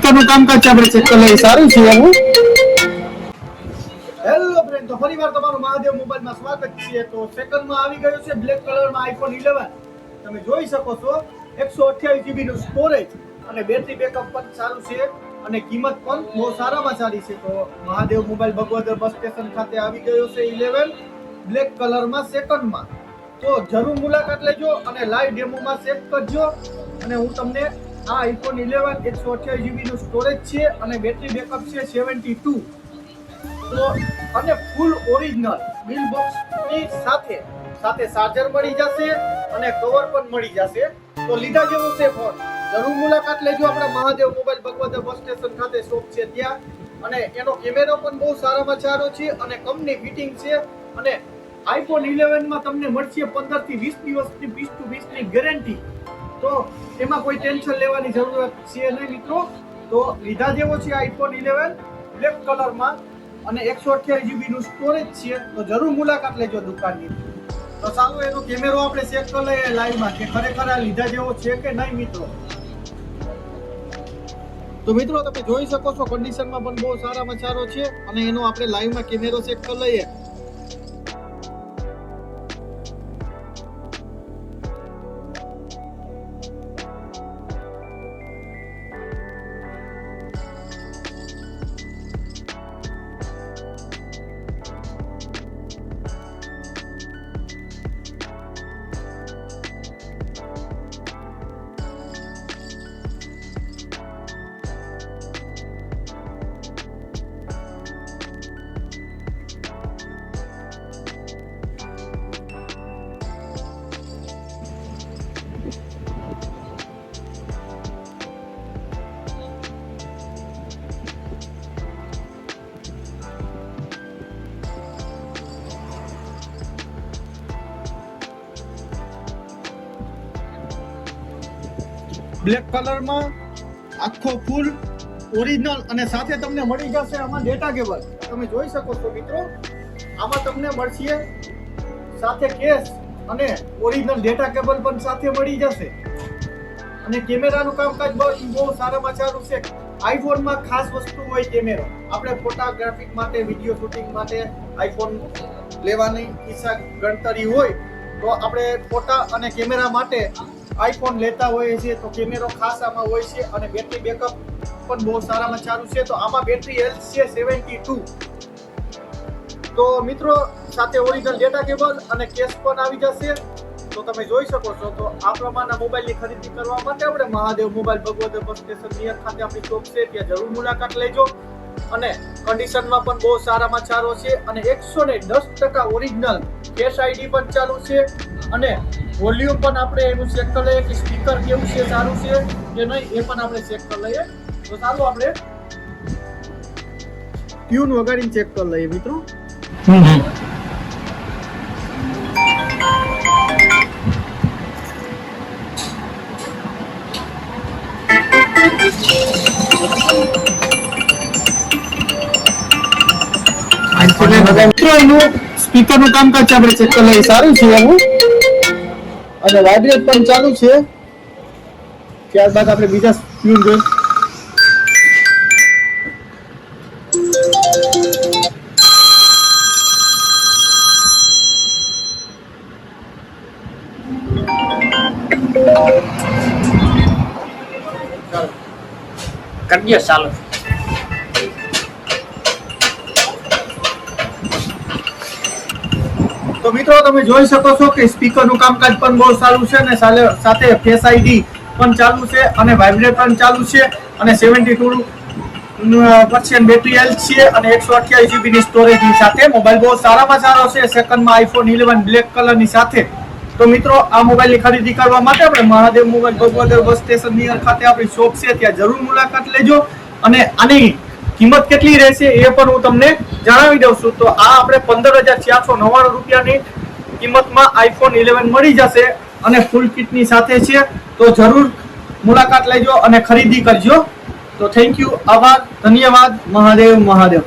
Speaker નું કામકાજ આપણે ચેક કરી લઈએ. સારું છે એવું. હેલો ફ્રેન્ડ, તો ફરીવાર તમારું મહાદેવ મોબાઈલમાં સ્વાગત છે. તો સેકન્ડમાં આવી ગયું છે બ્લેક કલરમાં આઈફોન 11. તમે જોઈ શકો છો 128 GB નું સ્ટોરેજ અને બેટરી બેકઅપ પણ સારું છે અને કિંમત પણ બહુ સારામાં સારી છે. તો Mahadev mobile Bhagvadar bus station ખાતે આવી ગયો છે 11 બ્લેક કલરમાં સેકન્ડમાં. તો જરૂર મુલાકાત લેજો અને લાઈવ ડેમોમાં ચેક કરજો. અને હું તમને આ આઈફોન 11 128 GB નું સ્ટોરેજ છે અને બેટરી બેકઅપ છે 72. તો અને ફૂલ ઓરિજિનલ બિલ બોક્સ ની સાથે ચાર્જર મળી જશે અને કવર પણ મળી જશે. તો લીધા જેવું છે ફોન. જરૂર મુલાકાત લેજો આપણા Mahadev mobile Bhagvadar bus station ખાતે શોપ છે ત્યાં. અને એનો કેમેરો પણ બહુ સારામાં સારો છે અને કંપની ફિટિંગ છે. અને આઈફોન 11 માં તમને મળશે 15 થી 20 દિવસની 20 to 20 ની ગેરંટી. તો એમાં કોઈ ટેન્શન લેવાની જરૂરત છે નહીં મિત્રો. તો લીધા જેવો છે આઈફોન 11 બ્લેક કલરમાં અને 128 GB નું સ્ટોરેજ છે. તો જરૂર મુલાકાત લેજો દુકાનની. તો ચાલો એનો કેમેરો આપણે ચેક કરી લઈએ લાઈવમાં કે ખરેખર આ લીધા જેવો છે કે નહીં મિત્રો. તો મિત્રો તમે જોઈ શકો છો કન્ડિશનમાં પણ બહુ સારામાં સારો છે અને એનો આપણે લાઈવમાં કેમેરો ચેક કરી લઈએ. બ્લેક કલરમાં આખો ફૂલ ઓરિજિનલ અને સાથે તમને મળી જશે આમાં ડેટા કેબલ. તમે જોઈ શકો છો મિત્રો આમાં તમને મળશે સાથે કેસ અને ઓરિજિનલ ડેટા કેબલ પણ સાથે મળી જશે. અને કેમેરાનું કામકાજ બહુ સારામાં સારું છે. આઈફોનમાં ખાસ વસ્તુ હોય કેમેરો. આપણે ફોટોગ્રાફી માટે વિડીયો શૂટિંગ માટે આઈફોન લેવાની ઈચ્છા ગણતરી હોય તો આપણે ફોટા અને કેમેરા માટે આઈફોન લેતા હોઈએ છીએ. તો કેમેરો ખાસ આમાં હોય છે અને બેટરી બેકઅપ પણ બહુ સારામાં સારું છે. તો આમાં બેટરી હેલ્થ છે 72. તો મિત્રો સાથે ઓરિજિનલ ડેટા કેબલ અને કેસ પણ આવી જશે. તો તમે જોઈ શકો છો. તો આ પ્રમાણના મોબાઈલની ખરીદી કરવા માટે આપણે Mahadev mobile Bhagvadar bus station near ખાતે આપણી શોપ છે ત્યાં જરૂર મુલાકાત લેજો. અને કન્ડિશનમાં પણ બહુ સારામાં સારો છે અને 110% ઓરિજિનલ ફેસ આઈડી પણ ચાલુ છે. અને વોલ્યુમ પણ આપણે એનું ચેક કરી લઈએ કે સ્પીકર કેવું છે, સારું છે કે નહીં એ પણ આપણે ચેક કરી લઈએ. તો ચાલો આપણે ટ્યુન વગાડીને ચેક કરી લઈએ મિત્રો. મિત્રો એનું સ્પીકર નું કામકાજ આપણે ચેક કરી લઈએ. સારું છે એવું. અને વાઇબ્રેટ પણ ચાલુ છે. ત્યારબાદ આપણે બીજા ટ્યુન જોઈએ. કરી દો ચાલો. તો મિત્રો તમે જોઈ શકો છો કે સ્પીકરનું કામકાજ પણ બહુ સારું છે અને સાથે ફેસ આઈડી પણ ચાલુ છે અને વાઇબ્રેટ પણ ચાલુ છે અને 72% બેટરી હેલ્થ છે અને 128 GB ની સ્ટોરેજની સાથે મોબાઈલ બહુ સારામાં સારો છે. સેકન્ડમાં આઈફોન 11 બ્લેક કલરની સાથે. તો મિત્રો આ મોબાઈલની ખરીદી કરવા માટે આપણે Mahadev mobile Bhagvadar bus station near ખાતે આપણી શોપ છે ત્યાં જરૂર મુલાકાત લેજો. અને આની કિંમત કેટલી રહેશે એ પણ હું તમને જણાવી દઉં છું. તો આ આપણે 15,499 રૂપિયાની કિંમતમાં આઈફોન 11 મળી જશે અને ફૂલ કિટની સાથે છે. તો જરૂર મુલાકાત લેજો અને ખરીદી કરજો. તો થેન્ક યુ, આભાર, ધન્યવાદ. મહાદેવ મહાદેવ.